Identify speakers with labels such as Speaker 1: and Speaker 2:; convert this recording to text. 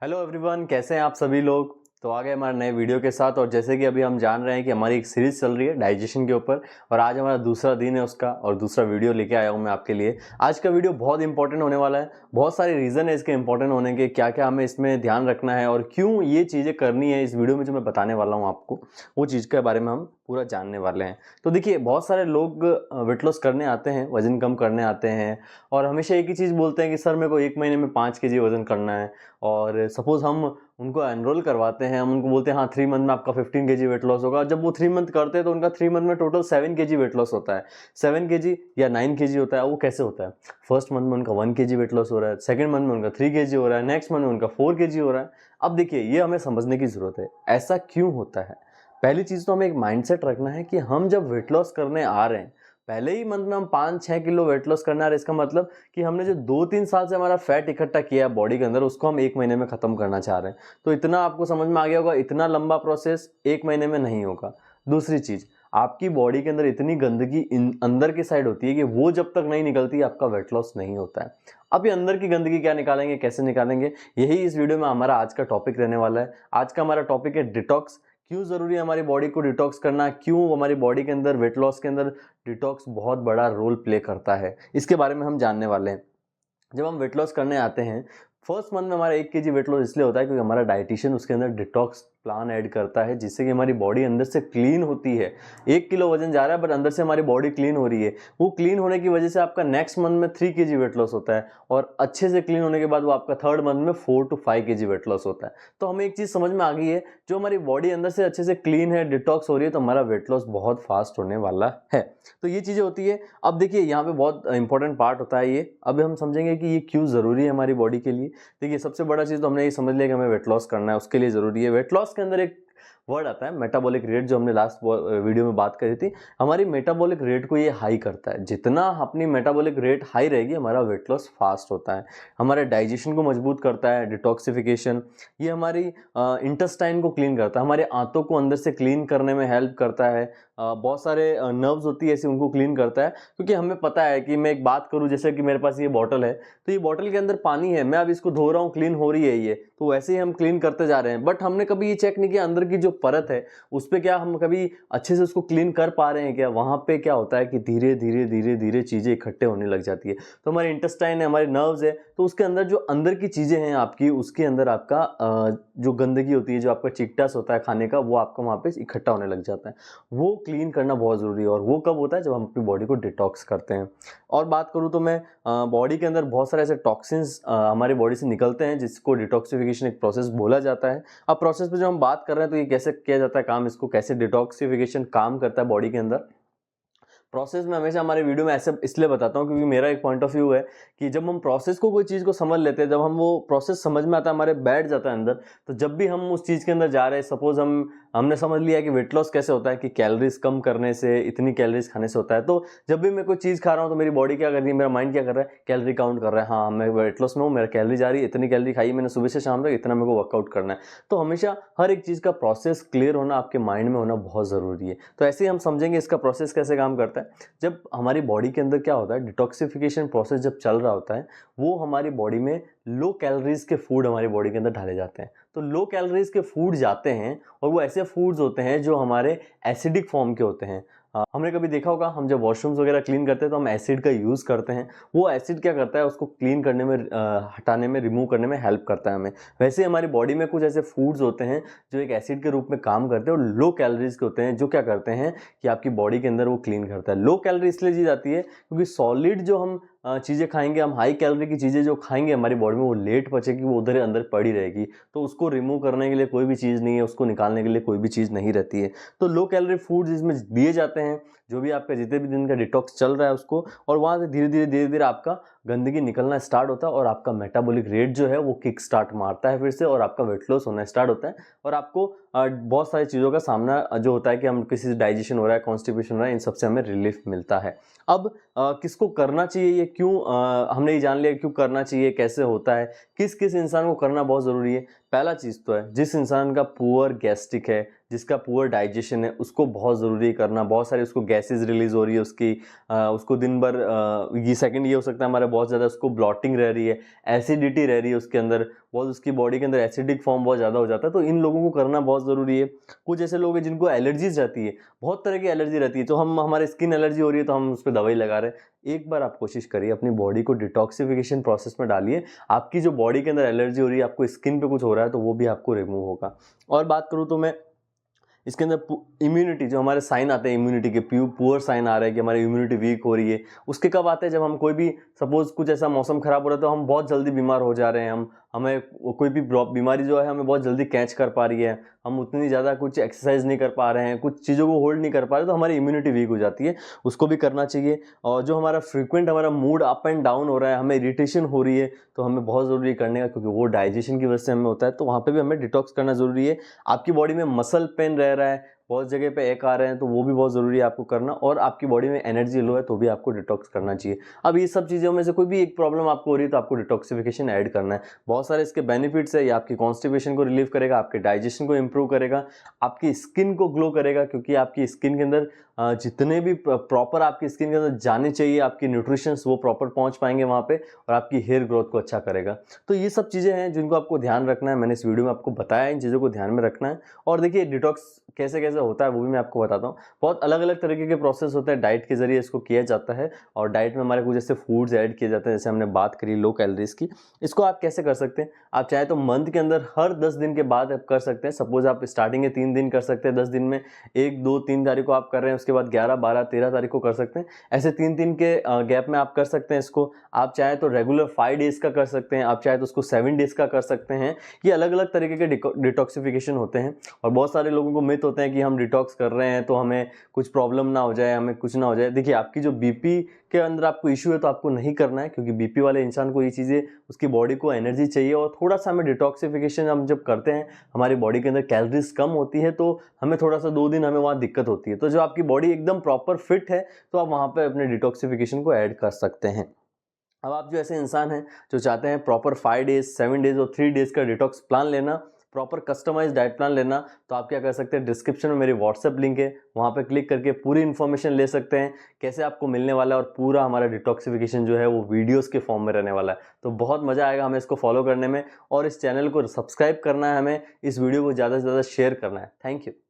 Speaker 1: Hello everyone, कैसे हैं आप सभी लोग। तो आ गए हमारे नए वीडियो के साथ। और जैसे कि अभी हम जान रहे हैं कि हमारी एक सीरीज चल रही है डाइजेशन के ऊपर, और आज हमारा दूसरा दिन है उसका और दूसरा वीडियो लेके आया हूँ मैं आपके लिए। आज का वीडियो बहुत इंपॉर्टेंट होने वाला है। बहुत सारे रीज़न है इसके इंपॉर्टेंट होने के, क्या क्या हमें इसमें ध्यान रखना है और क्यों ये चीज़ें करनी है। इस वीडियो में जो मैं बताने वाला हूँ आपको, वो चीज़ के बारे में हम पूरा जानने वाले हैं। तो देखिए, बहुत सारे लोग वेट लॉस करने आते हैं, वजन कम करने आते हैं, और हमेशा एक ही चीज़ बोलते हैं कि सर मेरे को 1 महीने में 5 केजी वजन करना है। और सपोज़ हम उनको एनरोल करवाते हैं, हम उनको बोलते हैं हाँ 3 मंथ में आपका 15 केजी वेट लॉस होगा। जब वो 3 मंथ करते हैं तो उनका 3 मंथ में टोटल 7 केजी वेट लॉस होता है। 7 केजी या 9 केजी होता है। वो कैसे होता है? फर्स्ट मंथ में उनका 1 केजी वेट लॉस हो रहा है, सेकंड मंथ में उनका 3 केजी हो रहा है, नेक्स्ट मंथ में उनका 4 केजी हो रहा है। अब देखिए, ये हमें समझने की ज़रूरत है, ऐसा क्यों होता है। पहली चीज़ तो हमें एक माइंडसेट रखना है कि हम जब वेट लॉस करने आ रहे हैं, पहले ही मंथ में हम 5-6 किलो वेट लॉस करना है, इसका मतलब कि हमने जो 2-3 साल से हमारा फैट इकट्ठा किया है बॉडी के अंदर, उसको हम 1 महीने में खत्म करना चाह रहे हैं। तो इतना आपको समझ में आ गया होगा, इतना लंबा प्रोसेस 1 महीने में नहीं होगा। दूसरी चीज, आपकी बॉडी के अंदर इतनी गंदगी अंदर की साइड होती है कि वो जब तक नहीं निकलती आपका वेट लॉस नहीं होता है। अब ये अंदर की गंदगी क्या निकालेंगे, कैसे निकालेंगे, यही इस वीडियो में हमारा आज का टॉपिक रहने वाला है। आज का हमारा टॉपिक है डिटॉक्स। क्यों जरूरी है हमारी बॉडी को डिटॉक्स करना, क्यों हमारी बॉडी के अंदर वेट लॉस के अंदर डिटॉक्स बहुत बड़ा रोल प्ले करता है, इसके बारे में हम जानने वाले हैं। जब हम वेट लॉस करने आते हैं, फर्स्ट मंथ में हमारा 1 केजी वेट लॉस इसलिए होता है क्योंकि हमारा डाइटिशियन उसके अंदर डिटॉक्स प्लान ऐड करता है, जिससे कि हमारी बॉडी अंदर से क्लीन होती है। 1 किलो वजन जा रहा है बट अंदर से हमारी बॉडी क्लीन हो रही है। वो क्लीन होने की वजह से आपका नेक्स्ट मंथ में 3 केजी वेट लॉस होता है, और अच्छे से क्लीन होने के बाद वो आपका थर्ड मंथ में 4 to 5 केजी वेट लॉस होता है। तो हमें एक चीज़ समझ में आ गई है, जो हमारी बॉडी अंदर से अच्छे से क्लीन है, डिटॉक्स हो रही है, तो हमारा वेट लॉस बहुत फास्ट होने वाला है। तो ये चीज़ें होती है। अब देखिए, यहाँ पे बहुत इंपॉर्टेंट पार्ट होता है ये। अब हम समझेंगे कि ये क्यों ज़रूरी है हमारी बॉडी के लिए। देखिए, सबसे बड़ा चीज़ तो हमने ये समझ लिया कि हमें वेट लॉस करना है, उसके लिए ज़रूरी है। वेट लॉस के अंदर एक वर्ड आता है मेटाबॉलिक रेट, जो हमने लास्ट वीडियो में बात करी थी। हमारी मेटाबॉलिक रेट को ये हाई करता है। जितना अपनी मेटाबॉलिक रेट हाई रहेगी, हमारा वेट लॉस फास्ट होता है। हमारे डाइजेशन को मजबूत करता है, डिटॉक्सिफिकेशन। ये हमारी इंटेस्टाइन को क्लीन करता है, हमारे आंतों को अंदर से क्लीन करने में हेल्प करता है। बहुत सारे नर्व्स होती है ऐसी, उनको क्लीन करता है। क्योंकि हमें पता है कि मैं एक बात करूं, जैसे कि मेरे पास ये बॉटल है, तो ये बॉटल के अंदर पानी है, मैं अब इसको धो रहा हूँ, क्लीन हो रही है ये, तो वैसे ही हम क्लीन करते जा रहे हैं। बट हमने कभी ये चेक नहीं किया अंदर की जो परत है उस पर क्या हम कभी अच्छे से उसको क्लीन कर पा रहे हैं क्या। वहां पे क्या होता है कि धीरे धीरे धीरे धीरे चीजें इकट्ठे होने लग जाती है। तो हमारे इंटेस्टाइन है, हमारे नर्व्स है, तो उसके अंदर जो अंदर की चीजें हैं आपकी, उसके अंदर आपका जो गंदगी होती है, जो आपका चिकटास होता है खाने का, वो आपका वहां पे इकट्ठा होने लग जाता है। वो क्लीन करना बहुत ज़रूरी है, और वो कब होता है, जब हम अपनी बॉडी को डिटॉक्स करते हैं। और बात करूँ तो मैं बॉडी के अंदर बहुत सारे ऐसे टॉक्सिन्स हमारी बॉडी से निकलते हैं, जिसको डिटॉक्सिफिकेशन एक प्रोसेस बोला जाता है। अब प्रोसेस पे जो हम बात कर रहे हैं, तो ये कैसे किया जाता है काम, इसको कैसे डिटॉक्सिफिकेशन काम करता है बॉडी के अंदर। प्रोसेस में हमेशा हमारे वीडियो में ऐसे इसलिए बताता हूँ क्योंकि मेरा एक पॉइंट ऑफ व्यू है कि जब हम प्रोसेस को, कोई चीज़ को समझ लेते हैं, जब हम वो प्रोसेस समझ में आता है, हमारे बैठ जाता है अंदर, तो जब भी हम उस चीज़ के अंदर जा रहे हैं, सपोज हमने समझ लिया कि वेट लॉस कैसे होता है, कि कैलोरीज कम करने से, इतनी कैलोरीज खाने से होता है। तो जब भी मैं कोई चीज़ खा रहा हूँ तो मेरी बॉडी क्या कर रही है, मेरा माइंड क्या कर रहा है, कैलोरी काउंट कर रहा है। हाँ, मैं वेट लॉस में हूँ, मेरा कैलोरी जा रही है, इतनी कैलोरी खाई मैंने सुबह से शाम तक, इतना मेरे को वर्कआउट करना है। तो हमेशा हर एक चीज़ का प्रोसेस क्लियर होना, आपके माइंड में होना बहुत ज़रूरी है। तो ऐसे ही हम समझेंगे इसका प्रोसेस कैसे काम करता है। जब हमारी बॉडी के अंदर क्या होता है, डिटॉक्सिफिकेशन प्रोसेस जब चल रहा होता है, वो हमारी बॉडी में लो कैलोरीज के फूड हमारी बॉडी के अंदर डाले जाते हैं। तो लो कैलोरीज के फूड जाते हैं, और वो ऐसे फूड्स होते हैं जो हमारे एसिडिक फॉर्म के होते हैं। हमने कभी देखा होगा, हम जब वॉशरूम्स वगैरह क्लीन करते हैं तो हम एसिड का यूज़ करते हैं। वो एसिड क्या करता है, उसको क्लीन करने में, हटाने में, रिमूव करने में हेल्प करता है हमें। वैसे ही हमारी बॉडी में कुछ ऐसे फूड्स होते हैं जो एक एसिड के रूप में काम करते हैं, और लो कैलोरीज के होते हैं, जो क्या करते हैं कि आपकी बॉडी के अंदर वो क्लीन करता है। लो कैलोरी इसलिए दी जाती है क्योंकि सॉलिड जो हम चीज़ें खाएंगे, हम हाई कैलोरी की चीज़ें जो खाएंगे हमारी बॉडी में, वो लेट पचेगी, वो उधर अंदर पड़ी रहेगी। तो उसको रिमूव करने के लिए कोई भी चीज़ नहीं है, उसको निकालने के लिए कोई भी चीज़ नहीं रहती है। तो लो कैलोरी फूड्स इसमें दिए जाते हैं, जो भी आपका जितने भी दिन का डिटॉक्स चल रहा है उसको, और वहाँ से धीरे धीरे आपका गंदगी निकलना स्टार्ट होता है, और आपका मेटाबॉलिक रेट जो है वो किक स्टार्ट मारता है फिर से, और आपका वेट लॉस होना स्टार्ट होता है। और आपको बहुत सारी चीज़ों का सामना जो होता है कि हम किसी से डाइजेशन हो रहा है, कॉन्स्टिपेशन हो रहा है, इन सबसे हमें रिलीफ मिलता है। अब किसको करना चाहिए, ये क्यों, हमने ये जान लिया क्यों करना चाहिए, कैसे होता है, किस किस इंसान को करना बहुत ज़रूरी है। पहला चीज़ तो है, जिस इंसान का पुअर गैस्ट्रिक है, जिसका पुअर डाइजेशन है उसको बहुत ज़रूरी करना। बहुत सारी उसको गैसेज रिलीज़ हो रही है उसकी, उसको दिन भर ये सेकंड ये हो सकता है हमारा बहुत ज़्यादा उसको ब्लॉटिंग रह रही है, एसिडिटी रह रही है उसके अंदर, बहुत उसकी बॉडी के अंदर एसिडिक फॉर्म बहुत ज़्यादा हो जाता है। तो इन लोगों को करना बहुत ज़रूरी है। कुछ ऐसे लोग हैं जिनको एलर्जीज रहती है, बहुत तरह की एलर्जी रहती है, तो हमारे स्किन एलर्जी हो रही है तो हम उस पर दवाई लगा रहे हैं। एक बार आप कोशिश करिए अपनी बॉडी को डिटॉक्सिफिकेशन प्रोसेस में डालिए। आपकी जो बॉडी के अंदर एलर्जी हो रही है, आपको स्किन पे कुछ हो रहा है, तो वो भी आपको रिमूव होगा। और बात करूँ तो मैं इसके अंदर इम्यूनिटी, जो हमारे साइन आते हैं इम्यूनिटी के, पुअर साइन आ रहा है कि हमारी इम्यूनिटी वीक हो रही है, उसके कब आते हैं? जब हम कोई भी सपोज कुछ ऐसा मौसम खराब हो रहा है तो हम बहुत जल्दी बीमार हो जा रहे हैं, हमें कोई भी बीमारी जो है हमें बहुत जल्दी कैच कर पा रही है, हम उतनी ज़्यादा कुछ एक्सरसाइज नहीं कर पा रहे हैं, कुछ चीज़ों को होल्ड नहीं कर पा रहे, तो हमारी इम्यूनिटी वीक हो जाती है, उसको भी करना चाहिए। और जो हमारा फ्रीक्वेंट हमारा मूड अप एंड डाउन हो रहा है, हमें इरिटेशन हो रही है, तो हमें बहुत ज़रूरी करने का, क्योंकि वो डाइजेशन की वजह से हमें होता है, तो वहाँ पे भी हमें डिटॉक्स करना ज़रूरी है। आपकी बॉडी में मसल पेन रह रहा है, बहुत जगह पे एक आ रहे हैं, तो वो भी बहुत ज़रूरी है आपको करना। और आपकी बॉडी में एनर्जी लो है तो भी आपको डिटॉक्स करना चाहिए। अब ये सब चीज़ों में से कोई भी एक प्रॉब्लम आपको हो रही है तो आपको डिटॉक्सिफिकेशन ऐड करना है। बहुत सारे इसके बेनिफिट्स है, ये आपकी कॉन्स्टिपेशन को रिलीव करेगा, आपके डाइजेशन को इंप्रूव करेगा, आपकी स्किन को ग्लो करेगा, क्योंकि आपकी स्किन के अंदर जितने भी प्रॉपर आपकी स्किन के अंदर जाने चाहिए आपकी न्यूट्रिशंस, वो प्रॉपर पहुंच पाएंगे वहाँ पे, और आपकी हेयर ग्रोथ को अच्छा करेगा। तो ये सब चीज़ें हैं जिनको आपको ध्यान रखना है, मैंने इस वीडियो में आपको बताया, इन चीज़ों को ध्यान में रखना है। और देखिए डिटॉक्स कैसे कैसे होता है वो भी मैं आपको बताता हूँ। बहुत अलग अलग तरीके के प्रोसेस होते हैं, डाइट के जरिए इसको किया जाता है, और डाइट में हमारे कुछ ऐसे फूड्स ऐड किए जाते हैं, जैसे हमने बात करी लो कैलोरीज की। इसको आप कैसे कर सकते हैं? आप चाहे तो मंथ के अंदर हर 10 दिन के बाद आप कर सकते हैं। सपोज आप स्टार्टिंग के 3 दिन कर सकते हैं 10 दिन में, 1, 2, 3 तारीख को आप कर रहे हैं, उसके बाद 11, 12, 13 तारीख को कर सकते हैं। ऐसे 3 के गैप में आप कर सकते हैं इसको। आप चाहे तो रेगुलर 5 डेज का कर सकते हैं, आप चाहे तो उसको 7 डेज का कर सकते हैं। ये अलग अलग तरीके के डिटॉक्सिफिकेशन होते हैं। और बहुत सारे लोगों को मिथ होते हैं कि हम डिटॉक्स कर रहे हैं तो हमें कुछ प्रॉब्लम ना हो जाए, हमें कुछ ना हो जाए। देखिए आपकी जो बीपी के अंदर आपको इशू है तो आपको नहीं करना है, क्योंकि बीपी वाले इंसान को ये चीज़ें, उसकी बॉडी को एनर्जी चाहिए, और थोड़ा सा हमें डिटॉक्सिफिकेशन हम जब करते हैं, हमारी बॉडी के अंदर कैलोरीज कम होती है, तो हमें थोड़ा सा 2 दिन हमें वहाँ दिक्कत होती है। तो जो आपकी बॉडी एकदम प्रॉपर फिट है तो आप वहाँ पे अपने डिटॉक्सिफिकेशन को ऐड कर सकते हैं। अब आप जो ऐसे इंसान हैं जो चाहते हैं प्रॉपर 5 डेज, 7 डेज और 3 डेज का डिटॉक्स प्लान लेना, प्रॉपर कस्टमाइज डाइट प्लान लेना, तो आप क्या कर सकते हैं, डिस्क्रिप्शन में मेरी व्हाट्सएप लिंक है, वहाँ पे क्लिक करके पूरी इन्फॉर्मेशन ले सकते हैं कैसे आपको मिलने वाला है, और पूरा हमारा डिटॉक्सिफिकेशन जो है वो वीडियोस के फॉर्म में रहने वाला है। तो बहुत मज़ा आएगा हमें इसको फॉलो करने में, और इस चैनल को सब्सक्राइब करना है हमें, इस वीडियो को ज़्यादा से ज़्यादा शेयर करना है। Thank you.